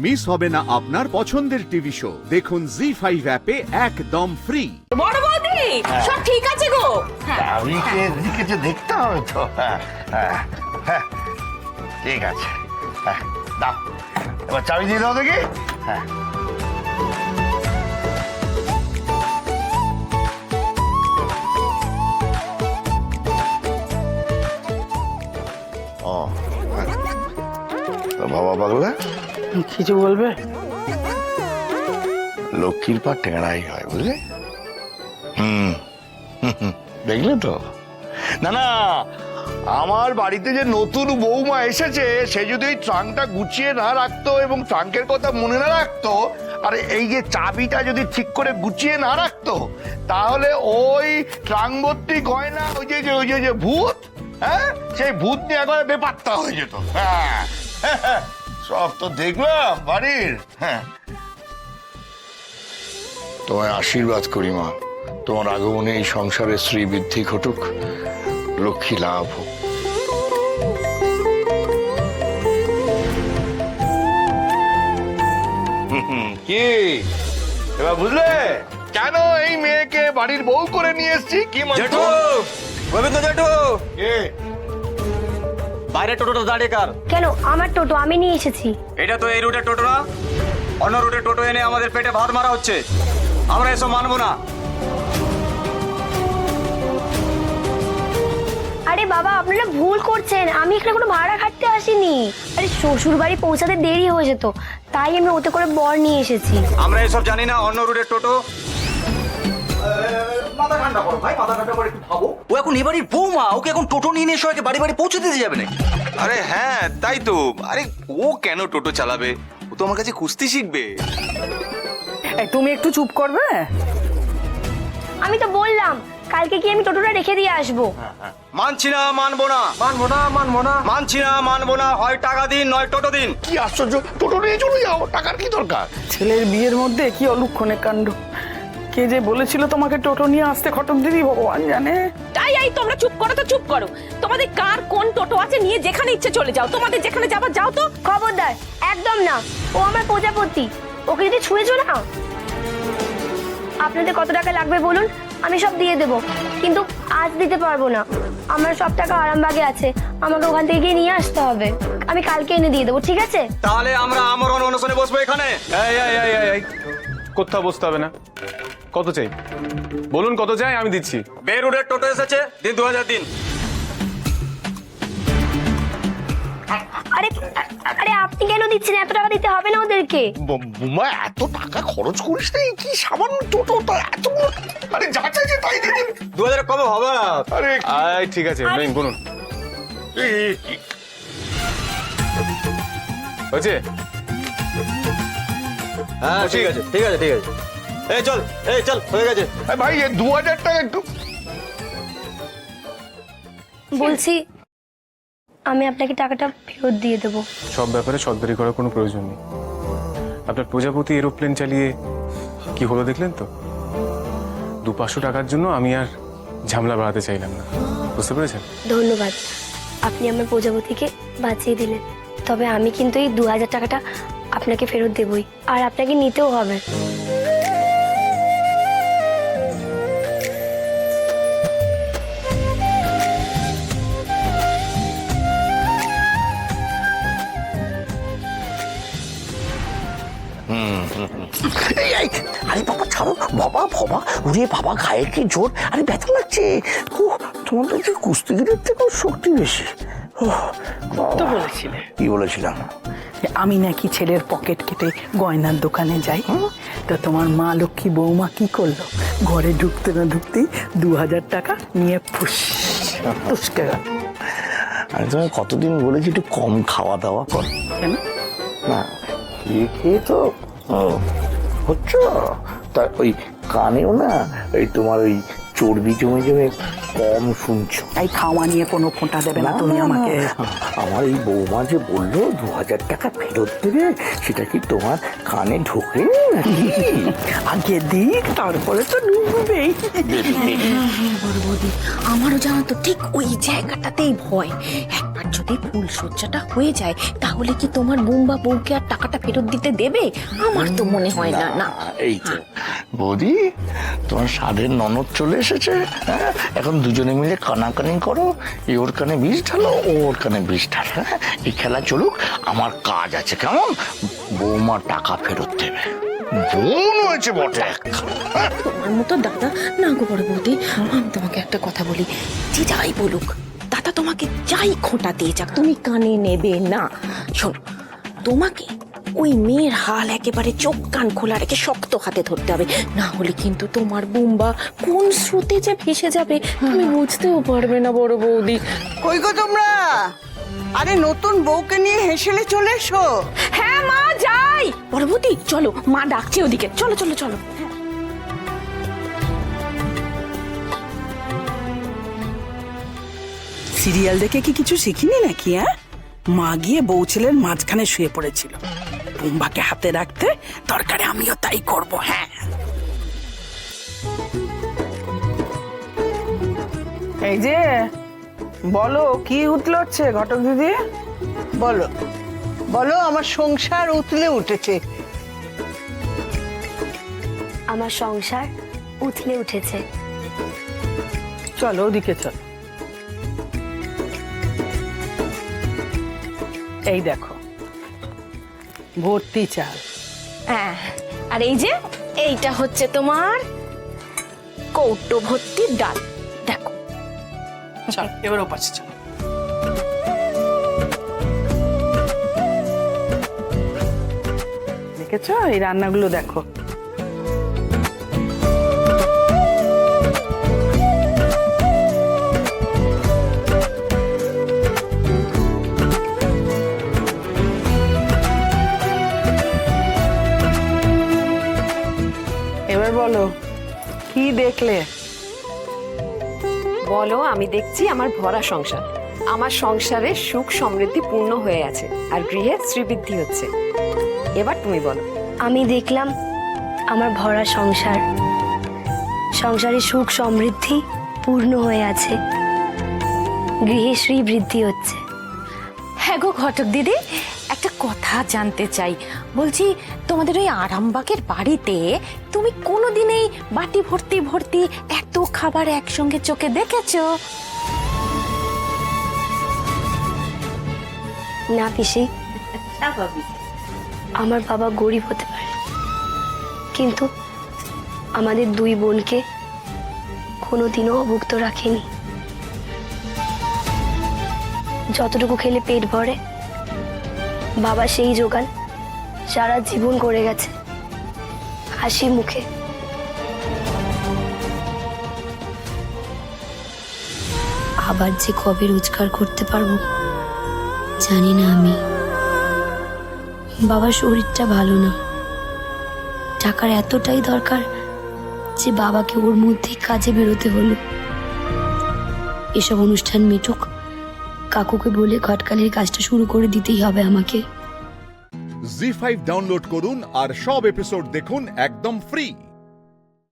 Miss হবে না আপনার পছন্দের টিভি শো। দেখুন জি5 অ্যাপে একদম ফ্রি। বড় বৌদি সব ঠিক আছে গো? আমি কে দেখতে হবে তো। হ্যাঁ, ঠিক আছে। দাও, এবার চাবি দিয়ে দাও দেখি। হ্যাঁ, ও বাবা পাগলা, কিছু বলবে? লক্ষ্মীর পা টেঁড়াই হয়, বুঝলে? দেখলে তো? না না, আমার বাড়িতে যে নতুন বৌমা এসেছে, সে যদি ওই ট্রাঙ্কটা গুছিয়ে না রাখতো এবং ট্রাঙ্কের কথা মনে না রাখতো, আর এই যে চাবিটা যদি ঠিক করে গুছিয়ে না রাখতো, তাহলে ওই ট্রাঙ্ক ভর্তি গয়না ওই যে ভূত, হ্যাঁ, সেই ভূত নিয়ে একবার বেপাত্তা হয়ে যেত। হ্যাঁ, সব তো দেখলাম বাড়ির। হ্যাঁ, তোমায় আশীর্বাদ করি মা, তোমার আগমনে এই সংসারে শ্রী বৃদ্ধি ঘটুক, লক্ষ্মী লাভ হোক। কি এবার বুঝলে কেন এই মেয়েকে বাড়ির বউ করে নিয়ে এসেছি? কি জেঠু, গোবিন্দ জেঠু, কে? বাইরে টোটোটা দাঁড়িয়ে কার? কেন? আমার টোটো আমি নিয়ে এসেছি। এটা তো এই রুটের টোটো না, অন্য রুটের টোটো এনে আমাদের পেটে ভাত মারা হচ্ছে। আমরা এসব মানবো না। আরে বাবা, আপনারা ভুল করছেন, আমি এখানে কোনো ভাড়া খাটতে আসিনি। আরে শ্বশুর বাড়ি পৌঁছাতে দেরি হয়ে যেত, তাই আমি ওতে করে বর নিয়ে এসেছি। আমরা এসব জানি না, অন্য রুটের টোটো। মাথা ঠান্ডা করো ভাই, মাথা ঠান্ডা করে একটু ভাবো। ও এখন এবাড়ির বৌমা, ওকে এখন টোটো নিয়ে এসে ওকে বাড়ি বাড়ি পৌঁছে দিতে যাবে নাকি? আরে হ্যাঁ, তাই তো। আরে ও কেন টোটো চালাবে? ও তো আমার কাছে কুস্তি শিখবে। তুমি একটু চুপ করবে? আমি তো বললাম কালকে কি আমি টোটোটা রেখে দিয়ে আসবো। মানছি না, মানবো না, মানছি না, মানবো না। হয় টাকা দিন, নয় টোটো দিন। কি আশ্চর্য, টোটো নিয়ে চলে যাও, টাকার কি দরকার? ছেলের বিয়ের মধ্যে কি অলুক্ষণে কাণ্ড। কে যে বলেছিল তোমাকে টোটো নিয়ে আসতে, খটক দিদি ভগবান জানে। তাই এই তোমরা চুপ করো তো, চুপ করো। তোমাদের কার কোন টোটো আছে নিয়ে যেখানে ইচ্ছে চলে যাও, তোমাদের যেখানে যাবার যাও তো। খবরদার, একদম না। ও আমার প্রজাপতি, ওকে যদি ছুঁয়েছো না। আপনাদের কত টাকা লাগবে বলুন, আমি সব দিয়ে দেবো, কিন্তু আজ দিতে পারবো না। আমার সব টাকা আরামবাগে আছে, আমাকে ওখান থেকে গিয়ে নিয়ে আসতে হবে। আমি কালকে এনে দিয়ে দেবো, ঠিক আছে? তাহলে আমরা আমরণ অনশনে বসবো এখানে। কোথাও বসতে হবে না। কত চাই বলুন, কত চাই আমি দিচ্ছি। বে রুটের টোটো এসেছে, দিন 2000 দিন। আরে আরে আপনি কেন দিচ্ছেন? এত টাকা দিতে হবে না ওদেরকে। বোমা, এত টাকা খরচ করিস না, কি সামান্য টোটো, এত আরে যা চাইছে তাই দিয়ে দিবি। 2000 কবে হবে না? আরে ঠিক আছে, নিন গুনুন। হয়েছে? হ্যাঁ ঠিক আছে, ঠিক আছে, ঠিক আছে। এই চল, এই চল, হয়ে গেছে। ভাই, 2000 টাকা একটু। বলছি আমি আপনাকে টাকাটা ফেরত দিয়ে দেবো। সব ব্যাপারে সদবারি করার কোনো প্রয়োজন নেই। আপনার প্রজাপতি এরোপ্লেন চালিয়ে কি হলো দেখলেন তো। 200-500 টাকার জন্য আমি আর ঝামেলা বাড়াতে চাইলাম না, বুঝতে পেরেছেন? ধন্যবাদ, আপনি আমার প্রজাপতিকে বাঁচিয়ে দিলেন। তবে আমি কিন্তু এই 2000 টাকাটা আপনাকে ফেরত দেবই, আর আপনাকে নিতেও হবে। আরে বাবা ছাড়ো, বাবা বাবা, উড়ে বাবা, গায়ে কি জোর, আরে ব্যথা লাগছে। তোমাদের যে কুস্তিগিরের থেকেও শক্তি বেশি। তো বলেছিলে। কি বলেছিলাম? আমি নাকি ছেলের পকেট কেটে গয়নার দোকানে যাই। তা তোমার মা লক্ষ্মী বৌমা কি করলো? ঘরে ঢুকতে না ঢুকতেই 2000 টাকা নিয়ে ফুসকে গেল। আমি তোমায় কতদিন বলেছি একটু কম খাওয়া দাওয়া কর। কেন? না, খেয়ে খেয়ে তো হচ্ছে। তা ওই কানেও না এই তোমার ওই চর্বি জমে জমে কম শুনছো। এই খাওয়া নিয়ে কোনো ফোঁটা দেবে না তুমি আমাকে। আমার এই বৌমা যে বললো 2000 টাকা ফেরত দেবে, সেটা কি তোমার কানে ঢোকে নাকি? আগে দিক, তারপরে তো ঢুকবেই। বড় বৌদি, আমারও জানো তো ঠিক ওই জায়গাটাতেই ভয়। একবার যদি যদি ফুলসজ্জাটা হয়ে যায় তাহলে কি তোমার বুম্বা বউকে আর টাকাটা ফেরত দিতে দেবে? আমার তো মনে হয় না। না এই তো বৌদি, তোমার স্বাদের ননদ চলে এসেছে। হ্যাঁ, এখন দুজনে মিলে কানাকানি করো, এ ওর কানে বিষ ঢালো, ও ওর কানে বিষ ঢালো। হ্যাঁ, এই খেলা চলুক, আমার কাজ আছে। কেমন? বৌমা টাকা ফেরত দেবে। বোন হয়েছে বটে একটা। তোমার মতো দাদা না গো বড় বৌদি, আমি তোমাকে একটা কথা বলি, যে যাই বলুক দাদা তোমাকে যাই খোঁটা দিয়ে যাক তুমি কানে নেবে না। শোনো, তোমাকে ওই মেয়ের হাল একেবারে চোখ কান খোলা রেখে শক্ত হাতে ধরতে হবে, না হলে কিন্তু তোমার বুম্বা কোন স্রোতে যে ভেসে যাবে তুমি বুঝতেও পারবে না বড় বৌদি। কই গো তোমরা? আরে নতুন বউকে নিয়ে হেসেলে চলে এসো। হ্যাঁ মা যাই। বড় বৌদি চলো, মা ডাকছে ওদিকে, চলো চলো চলো। সিরিয়াল দেখে কি কিছু শিখিনি নাকি? হ্যাঁ, মা গিয়ে বউ ছেলের মাঝখানে শুয়ে পড়েছিল। বুম্বাকে হাতে রাখতে দরকারে আমিও তাই করব। হ্যাঁ, এই যে বলো, কি উতলচ্ছে ঘটক দিদি? বলো বলো, আমার সংসার উতলে উঠেছে। আমার সংসার উথলে উঠেছে। চলো ওদিকে চলো। এই দেখো ভর্তি চাল। হ্যাঁ, আর এই যে এইটা হচ্ছে তোমার কৌটো ভর্তি ডাল। দেখো চল এবার ওপাশে চলো। দেখেছো এই রান্নাগুলো দেখো। এবার বলো কি দেখলে? বলো, আমি দেখছি আমার ভরা সংসার। আমার সংসারে সুখ সমৃদ্ধি পূর্ণ হয়ে আছে আর গৃহে শ্রীবৃদ্ধি হচ্ছে। এবার তুমি বলো। আমি দেখলাম আমার ভরা সংসার, সংসারে সুখ সমৃদ্ধি পূর্ণ হয়ে আছে, গৃহে শ্রী বৃদ্ধি হচ্ছে। হ্যাঁ গো ঘটক দিদি, একটা কথা জানতে চাই। বলছি তোমাদের ওই আরামবাগের বাড়িতে তুমি কোনোদিন এই বাটি ভর্তি ভর্তি এত খাবার একসঙ্গে চোখে দেখেছো? না পিসি, আমার বাবা গরিব হতে পারে, কিন্তু আমাদের দুই বোনকে কোনোদিনও অভুক্ত রাখেনি। যতটুকু খেলে পেট ভরে, বাবা সেই জোগান সারা জীবন করে গেছে হাসি মুখে। আবার যে কবে রোজগার করতে পারবো জানি না আমি। বাবার শরীরটা ভালো না, টাকার এতটাই দরকার যে বাবাকে ওর মধ্যেই কাজে বেরোতে হলো। এসব অনুষ্ঠান মিটুক, কাকুকে বলে ঘটকালির কাজটা শুরু করে দিতেই হবে আমাকে। জি5 ডাউনলোড করুন আর সব এপিসোড দেখুন একদম ফ্রি।